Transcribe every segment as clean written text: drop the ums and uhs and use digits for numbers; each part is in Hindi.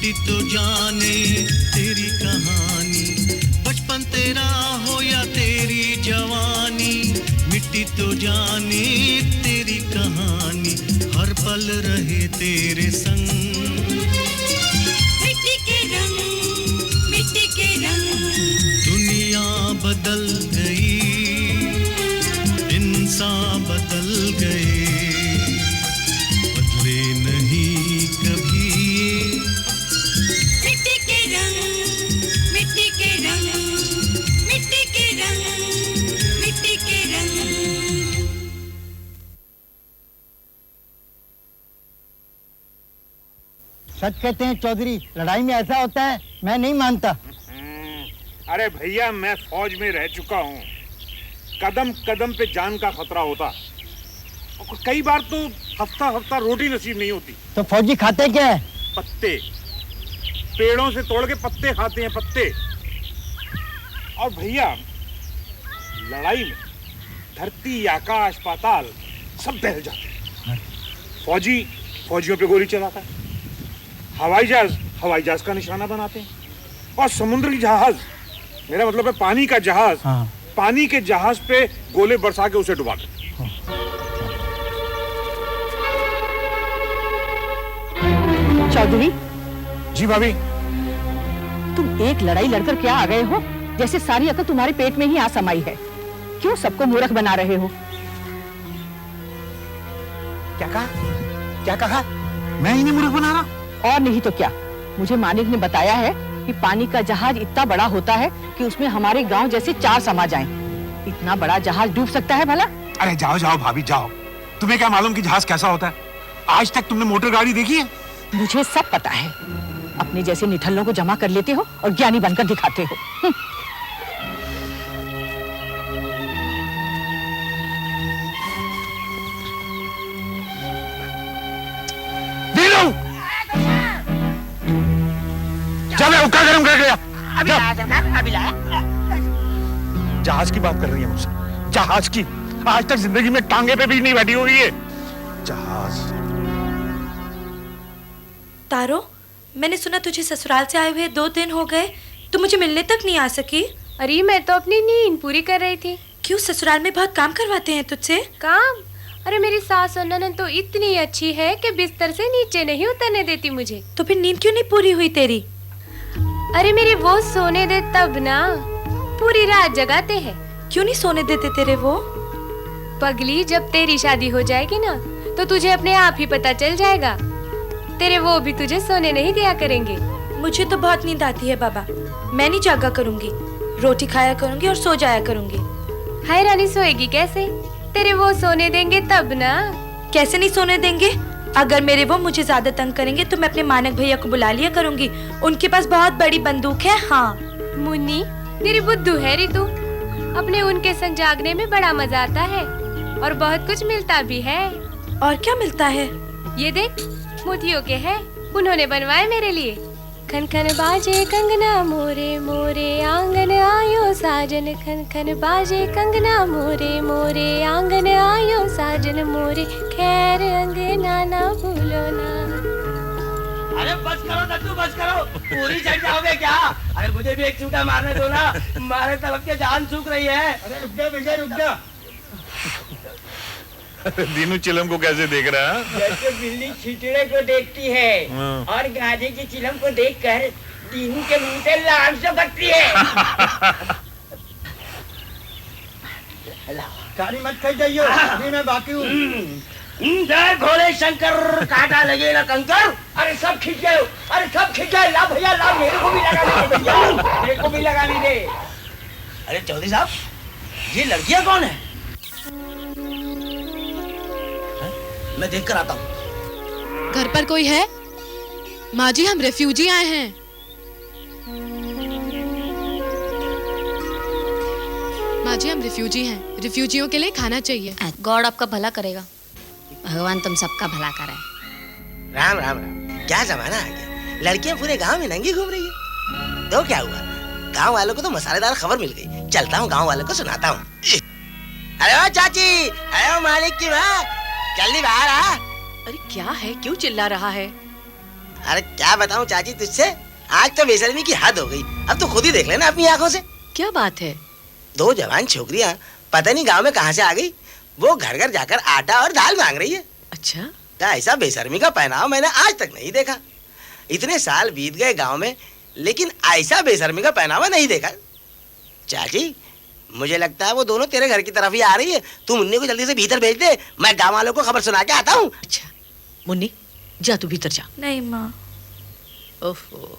मिट्टी तो जाने तेरी कहानी, बचपन तेरा हो या तेरी जवानी, मिट्टी तो जाने तेरी कहानी, हर पल रहे तेरे संग। मिट्टी के रंग, मिट्टी के रंग। दुनिया बदल गई, इंसान बदल गए, बदले नहीं कभी। मिट्टी के रंग, मिट्टी के रंग, मिट्टी के रंग, मिट्टी के रंग। सच कहते हैं चौधरी, लड़ाई में ऐसा होता है? मैं नहीं मानता। अरे भैया, मैं फौज में रह चुका हूँ। कदम कदम पे जान का खतरा होता, और कई बार तो हफ्ता हफ्ता रोटी नसीब नहीं होती। तो फौजी खाते क्या है? पत्ते, पेड़ों से तोड़ के पत्ते खाते हैं, पत्ते। और भैया, लड़ाई में धरती, आकाश, पाताल सब बह जाते हैं। फौजी फौजियों पे गोली चलाता है, हवाई जहाज का निशाना बनाते हैं, और समुद्री जहाज, मेरा मतलब है पानी का जहाज, हाँ। पानी के जहाज पे गोले बरसा के उसे डुबा देते। चौधरी जी भाभी। तुम एक लड़ाई लड़कर क्या आ गए हो? जैसे सारी अकल तुम्हारे पेट में ही आ समाई है। क्यों सबको मूर्ख बना रहे हो? क्या कहा? क्या कहा? मैं ही नहीं मूर्ख बना रहा? और नहीं तो क्या। मुझे मानिक ने बताया है कि पानी का जहाज इतना बड़ा होता है कि उसमें हमारे गांव जैसे 4 समा जाएं। इतना बड़ा जहाज डूब सकता है भला? अरे जाओ जाओ भाभी जाओ, तुम्हें क्या मालूम कि जहाज कैसा होता है? आज तक तुमने मोटर गाड़ी देखी है? मुझे सब पता है। अपने जैसे निठल्लों को जमा कर लेते हो और ज्ञानी बनकर दिखाते हो। हुक्का गरम कर गया। अभी लाया। जहाज की बात कर रही है मुझसे? जहाज की? आज तक जिंदगी में टांगे पे भी नहीं बैठी हुई है। जहाज। तारो, मैंने सुना तुझे ससुराल से आए हुए 2 दिन हो गए, तू मुझे मिलने तक नहीं आ सकी। अरे मैं तो अपनी नींद पूरी कर रही थी। क्यों, ससुराल में बहुत काम करवाते हैं तुझसे? काम? अरे मेरी सास और ननद तो इतनी अच्छी है कि बिस्तर से नीचे नहीं उतरने देती मुझे। तो फिर नींद क्यों नहीं पूरी हुई तेरी? अरे मेरे वो सोने दे तब ना, पूरी रात जगाते हैं। क्यों नहीं सोने देते तेरे वो? पगली, जब तेरी शादी हो जाएगी ना तो तुझे अपने आप ही पता चल जाएगा। तेरे वो भी तुझे सोने नहीं दिया करेंगे। मुझे तो बहुत नींद आती है बाबा, मैं नहीं जागा करूंगी, रोटी खाया करूंगी और सो जाया करूंगी। हाय रानी, सोएगी कैसे? तेरे वो सोने देंगे तब ना। कैसे नहीं सोने देंगे? अगर मेरे वो मुझे ज्यादा तंग करेंगे तो मैं अपने मानक भैया को बुला लिया करूंगी, उनके पास बहुत बड़ी बंदूक है। हाँ मुन्नी, तेरी बुद्धू है री तू। अपने उनके संग जागने में बड़ा मजा आता है और बहुत कुछ मिलता भी है। और क्या मिलता है? ये देख, मोतियों के हैं, उन्होंने बनवाए मेरे लिए। खन खन बाजे कंगना मोरे मोरे आंगन आयो साजन, खन खन बाजे कंगना मोरे मोरे आंगन आयो साजन मोरे, खैर अंगना ना भूलो ना। अरे बस करो दद्दू, बस करो, पूरी चढ़ जाओगे क्या? अरे मुझे भी एक छूटा मारने दो ना, मारे तरफ के जान सूख रही है। अरे रुक जा विजय, रुक जा। दीनू चिलम को कैसे देख रहा है? जैसे बिल्ली छितरे को देखती है और गाजे की चिलम को देखकर दीनू के मुंह से लार से बकती है। गाड़ी मत खींच जाइयो, अभी मैं बाकी हूँ। जय भोले शंकर, काटा लगे ना कंकर। अरे सब खींच गए, अरे सब खींच गए। ला भैया ला, मेरे को भी लगाने दे भैया, मेरे को भी लगाने दे। अरे चौधरी साहब, ये लड़कियां कौन है? मैं देख कर आता हूँ। घर पर कोई है? माँ जी, हम रेफ्यूजी आए हैं। माँ जी, हम रेफ्यूजी हैं, रेफ्यूजियों के लिए खाना चाहिए। गॉड आपका भला करेगा, भगवान तुम सबका भला करे। राम राम राम, क्या जमाना आ गया, लड़कियां पूरे गांव में नंगी घूम रही है। तो क्या हुआ, गांव वालों को तो मसालेदार खबर मिल गई। चलता हूँ गांव वालों को सुनाता हूँ। अरे ओ चाची, अरे ओ मालिक की माँ, जल्दी बाहर आ। अरे क्या है, क्यों चिल्ला रहा है? अरे क्या बताऊं चाची तुझसे, आज तो बेशर्मी की हद हो गई। अब तो खुद ही देख लेना अपनी आंखों से। क्या बात है? 2 जवान छोकरियां पता नहीं गांव में कहां से आ गई, वो घर घर जाकर आटा और दाल मांग रही है। अच्छा, ऐसा बेशर्मी का पहनाव मैंने आज तक नहीं देखा। इतने साल बीत गए गांव में, लेकिन ऐसा बेशर्मी का पहनावा नहीं देखा। चाची मुझे लगता है वो दोनों तेरे घर की तरफ ही आ रही है। तू मुन्नी को जल्दी से भीतर भेज दे, मैं गांव वालों को खबर सुना के आता हूँ। अच्छा मुन्नी जा, तू भीतर जा। नहीं माँ। ओफो।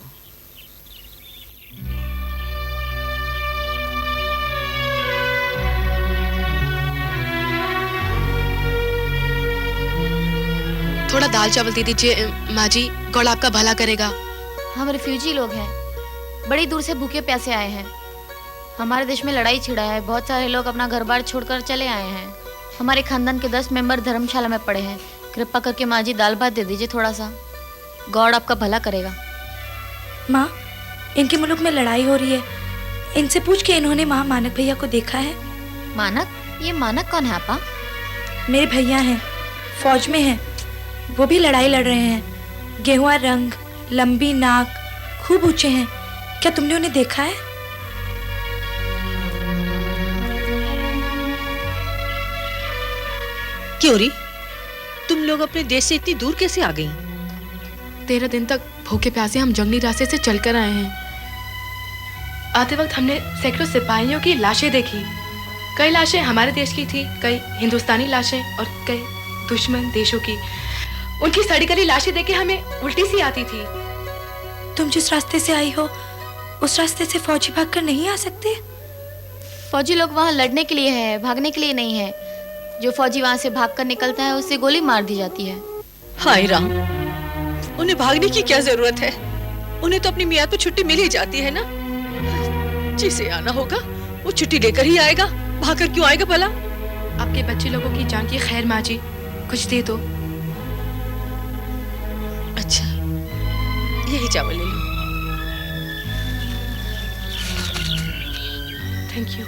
थोड़ा दाल चावल दे दीजिए माँ जी, गॉड आपका भला करेगा। हम रिफ्यूजी लोग हैं, बड़ी दूर से भूखे प्यासे आए हैं। हमारे देश में लड़ाई छिड़ा है, बहुत सारे लोग अपना घर बार छोड़कर चले आए हैं। हमारे खानदान के 10 मेंबर धर्मशाला में पड़े हैं। कृपा करके माँ जी दाल भात दे दीजिए थोड़ा सा, गॉड आपका भला करेगा। माँ, इनके मुल्क में लड़ाई हो रही है, इनसे पूछ के इन्होंने वहाँ मानक भैया को देखा है। मानक? ये मानक कौन है आपा? मेरे भैया हैं, फौज में हैं, वो भी लड़ाई लड़ रहे हैं। गेहुआ रंग, लंबी नाक, खूब ऊंचे हैं। क्या तुमने उन्हें देखा है? क्यों री, तुम लोग अपने देश से इतनी दूर कैसे आ गई? 13 दिन तक भूखे प्यासे हम जंगली रास्ते से चलकर आए हैं। आते वक्त हमने सैकड़ों सिपाहियों की लाशें देखी। कई लाशें हमारे देश की थी, कई हिंदुस्तानी लाशें और कई दुश्मन देशों की। उनकी सड़ी गली लाशें देख के हमें उल्टी सी आती थी। तुम जिस रास्ते से आई हो उस रास्ते से फौजी भागकर नहीं आ सकते? फौजी लोग वहाँ लड़ने के लिए है, भागने के लिए नहीं है। जो फौजी वहाँ से भागकर निकलता है उससे गोली मार दी जाती है। हाय राम, उन्हें भागने की क्या जरूरत है? उन्हें तो अपनी मियाद पर छुट्टी मिल ही जाती है ना। जिसे आना होगा वो छुट्टी लेकर ही आएगा, भागकर क्यों आएगा भला? आपके बच्चे लोगों की जान की खैर माँ जी, कुछ दे दो। अच्छा, यही चावल ले लो। Thank you.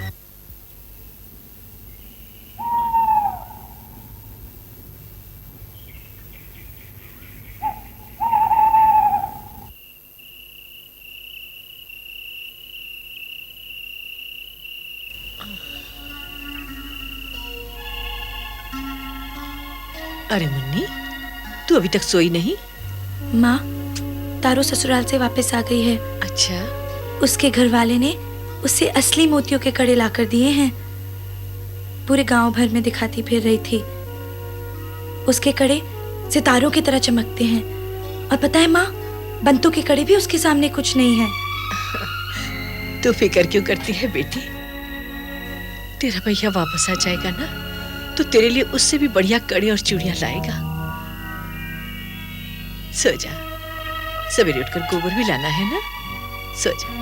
अरे मुन्नी, तू अभी तक सोई नहीं? माँ, तारू ससुराल से वापस आ गई है। अच्छा। उसके घर वाले ने उसे असली मोतियों के कड़े लाकर दिए हैं। पूरे गांव भर में दिखाती फिर रही थी। उसके कड़े सितारों की तरह चमकते हैं। और पता है माँ, बंतों के कड़े भी उसके सामने कुछ नहीं है। तू फिक्र क्यों करती है बेटी? तेरा भैया वापस आ जाएगा ना, तो तेरे लिए उससे भी बढ़िया कड़े और चूड़ियां लाएगा। सो जा, सवेरे उठकर गोबर भी लाना है ना। सो जा।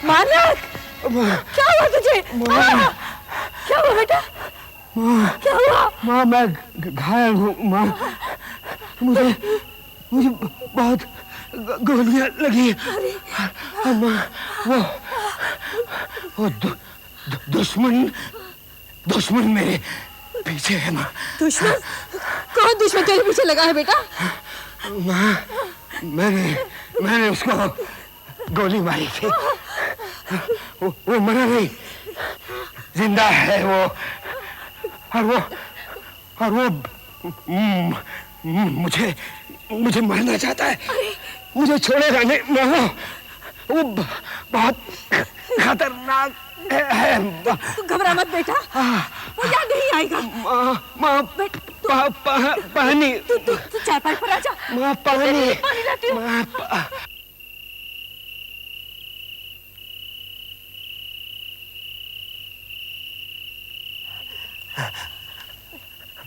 माँ, माँ, क्या हुआ तुझे? क्या हुआ बेटा? क्या हुआ? माँ मैं घायल हूँ माँ, मुझे बहुत गोलियां लगी हैं माँ। वो दुश्मन मेरे पीछे है माँ। दुश्मन? कौन दुश्मन तेरे पीछे लगा है बेटा? माँ मैंने उसको गोली मारी थी, वो मरा नहीं, जिंदा है वो, और वो मुझे मारना चाहता है। मुझे छोड़ेगा नहीं माँ, वो बहुत खतरनाक है। तू घबरा मत बेटा, वो यहाँ नहीं आएगा। माँ पानी, तू चारपाई पर आजा। माँ पानी लाती हूँ।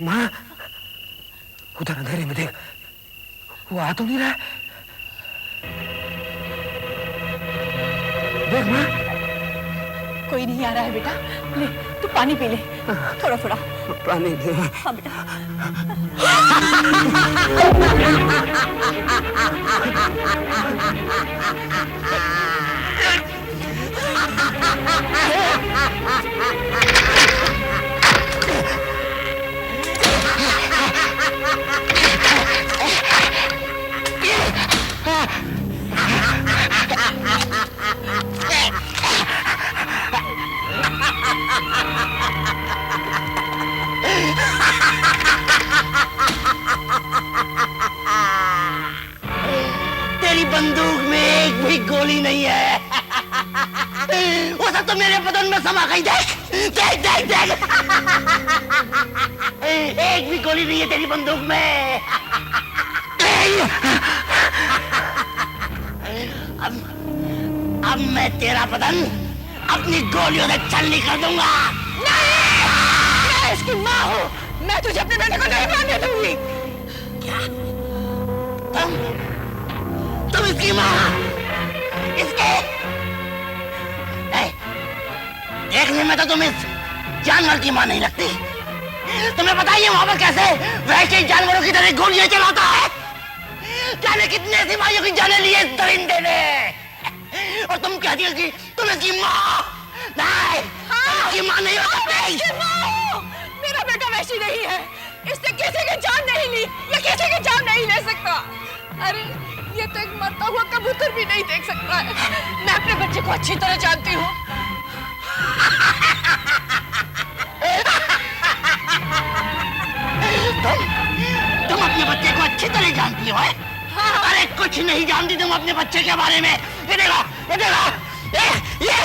माँ उधर अंधेरे में देख, वो आ तो नहीं रहा है। देख माँ, कोई नहीं आ रहा है बेटा। ले तू पानी पी ले, थोड़ा थोड़ा पानी दे। हाँ बेटा। तेरी बंदूक में एक भी गोली नहीं है। वो सब तो मेरे बदन में समा गई। देख देख देख देख, एक भी गोली नहीं है तेरी बंदूक में। अब मैं तेरा बदन अपनी गोलियों से छलनी कर दूंगा। मैं इसकी माँ हूँ, मैं तुझे अपने बेटे को नहीं मारने दूंगी। क्या तुम इसकी माँ? इसके देखने में तो तुम इस जानवर की माँ नहीं लगती। तुम्हें बताइए वहां पर कैसे वैसे जानवरों की तरह गोलियां चलाता है? जाने कितने सिपाहियों की जाने लिए इस दरिंदे ने। और तुम कहती हो कि तुम इसकी माँ? नहीं, तुम इसकी माँ नहीं हो सकती। मेरा बेटा वैसी नहीं है, इसने किसी की जान नहीं ली, ये किसी की जान नहीं ले सकता। अरे ये तो एक मरता हुआ कबूतर भी नहीं देख सकता है। मैं अपने बच्चे को अच्छी तरह जानती हूँ। तुम अपने बच्चे को अच्छी तरह जानती हो? हाँ। अरे कुछ नहीं जानती तुम अपने बच्चे के बारे में। ये देखो, ये देखो, ये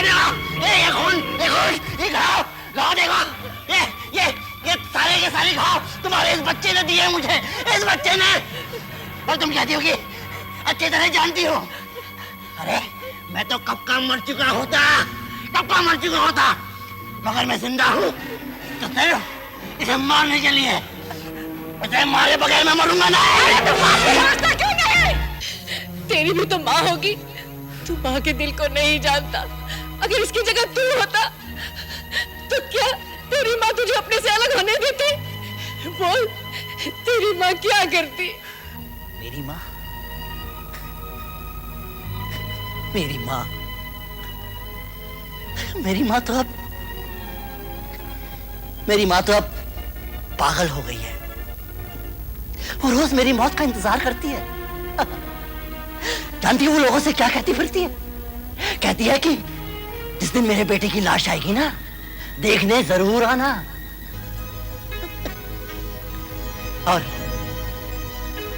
देखो, ये खून, ये घाव देखो, ये सारे के सारे घाव तुम्हारे इस बच्चे ने दिए मुझे, इस बच्चे ने। और तुम कहती हो कि अच्छी तरह जानती हो? अरे मैं तो कब का मर चुका होता, मगर मैं जिंदा हूँ तो सिर्फ इसे मारने के लिए। इसे मारे बगैर मैं मरूंगा नहीं। क्यों नहीं? तेरी भी तो माँ होगी, तू माँ के दिल को नहीं जानता। अगर इसकी जगह तू होता तो क्या तेरी माँ तुझे अपने से अलग होने देती? बोल, तेरी माँ क्या करती? मेरी माँ तो अब पागल हो गई है। वो रोज मेरी मौत का इंतजार करती है। जानती है वो लोगों से क्या कहती फिरती है? कहती है कि जिस दिन मेरे बेटे की लाश आएगी ना, देखने जरूर आना।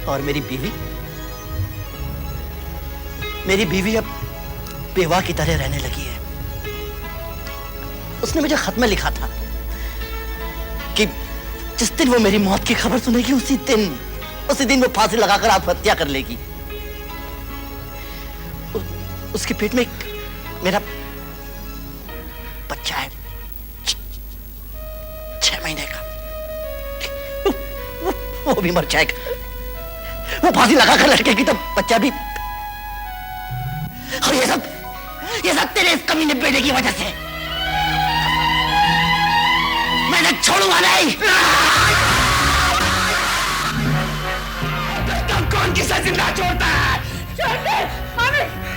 और मेरी बीवी अब बेवा की तरह रहने लगी है। उसने मुझे खत में लिखा था कि जिस दिन वो मेरी मौत की खबर सुनेगी उसी दिन वो फांसी लगाकर आत्महत्या कर लेगी। उसके पेट में मेरा बच्चा है, 6 महीने का। वो भी मर जाएगा। वो फांसी लगाकर लटकेगी तो बच्चा भी। और ये सब तेरे इस कमीने बेटे की वजह से। मैं छोड़ूंगा नहीं। कौन किसे जिंदा छोड़ता है? छोड़ दे,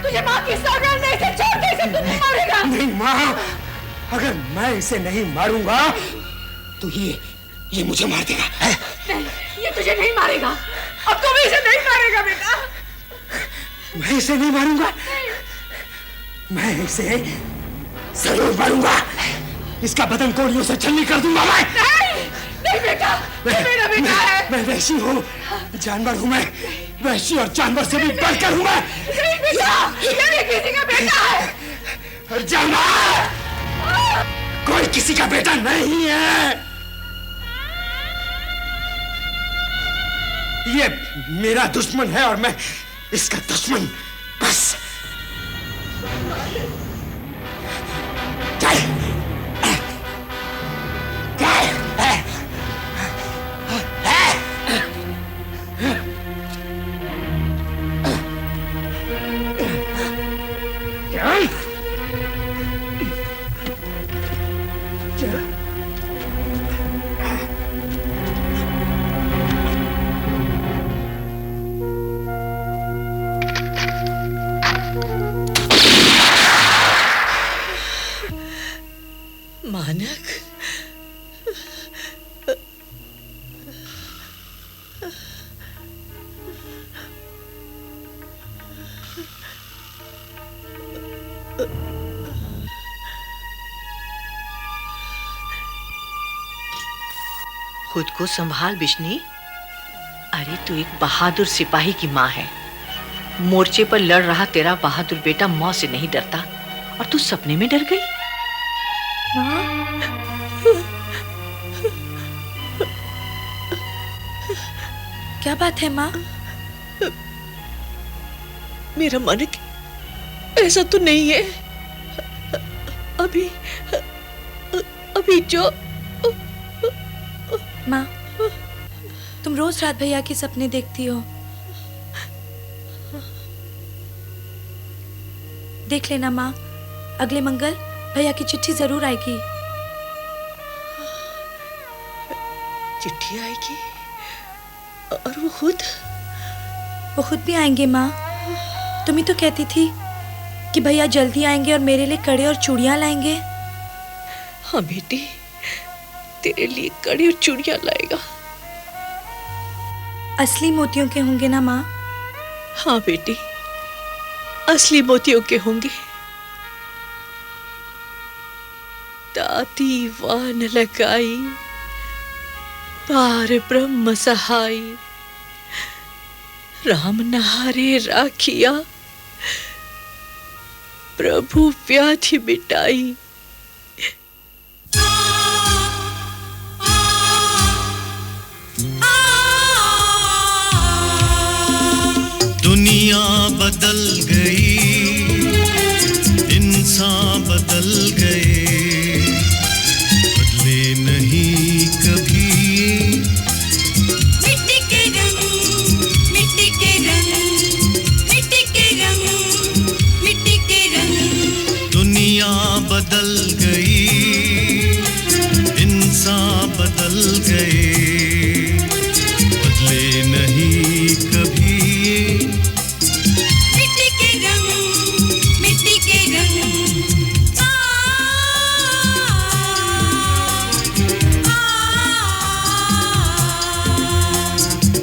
तुझे माँ की सौगंध है, इसे छोड़ दे, इसे तू नहीं मारेगा। नहीं माँ, अगर मैं इसे नहीं मारूंगा तो ये मुझे मार देगा। नहीं, ये तुझे नहीं मारेगा। अब तो भी इसे नहीं मारेगा बेटा। मैं इसे नहीं मारूंगा। मैं इसे जरूर मारूंगा। इसका बदन गोलियों से छलनी कर दूंगा मैं। नहीं बेटा, ये मेरा बेटा है। मैं वैशी हूँ, जानवर हूँ मैं। वैशी और जानवर से भी बढ़कर हूँ मैं। नहीं बेटा, ये भी किसी का बेटा है। और जानवर कोई किसी का बेटा नहीं है। ये मेरा दुश्मन है और मैं इसका दुश्मन। बस मानक, खुद को संभाल बिश्नी। अरे तू एक बहादुर सिपाही की माँ है। मोर्चे पर लड़ रहा तेरा बहादुर बेटा मौत से नहीं डरता और तू सपने में डर गई। क्या बात है माँ? मेरा मन ऐसा तो नहीं है। अभी जो माँ, तुम रोज रात भैया के सपने देखती हो। देख लेना माँ, अगले मंगल भैया की चिट्ठी जरूर आएगी। चिट्ठी आएगी और वो खुद भी आएंगे माँ। तुम ही तो कहती थी कि भैया जल्दी आएंगे और मेरे लिए कड़े और चूड़ियां लाएंगे। हाँ बेटी, तेरे लिए कड़े और चूड़ियां लाएगा। असली मोतियों के होंगे ना माँ? हाँ बेटी, असली मोतियों के होंगे। दाती वान लगाई पार ब्रह्म सहाई, राम नहारे राखिया प्रभु व्याधि मिटाई। दुनिया बदल गई, इंसान बदल गए, बदले नहीं कभी। मिट्टी के रंग, मिट्टी के रंग, मिट्टी के रंग, मिट्टी के रंग। दुनिया बदल गई, इंसान बदल गए, बदले नहीं कभी। मिट्टी के रंग, मिट्टी के रंग।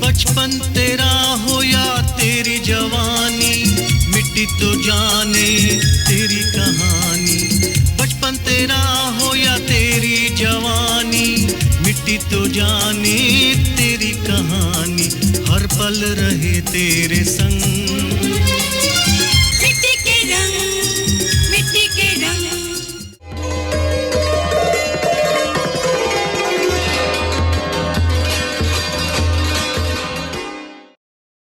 बचपन तेरा हो या तेरी जवानी, मिट्टी तो जाने तेरी कहानी। बचपन तेरा हो या तेरी जवानी, मिट्टी तो जाने तेरी कहानी। हर पल रहे तेरे संग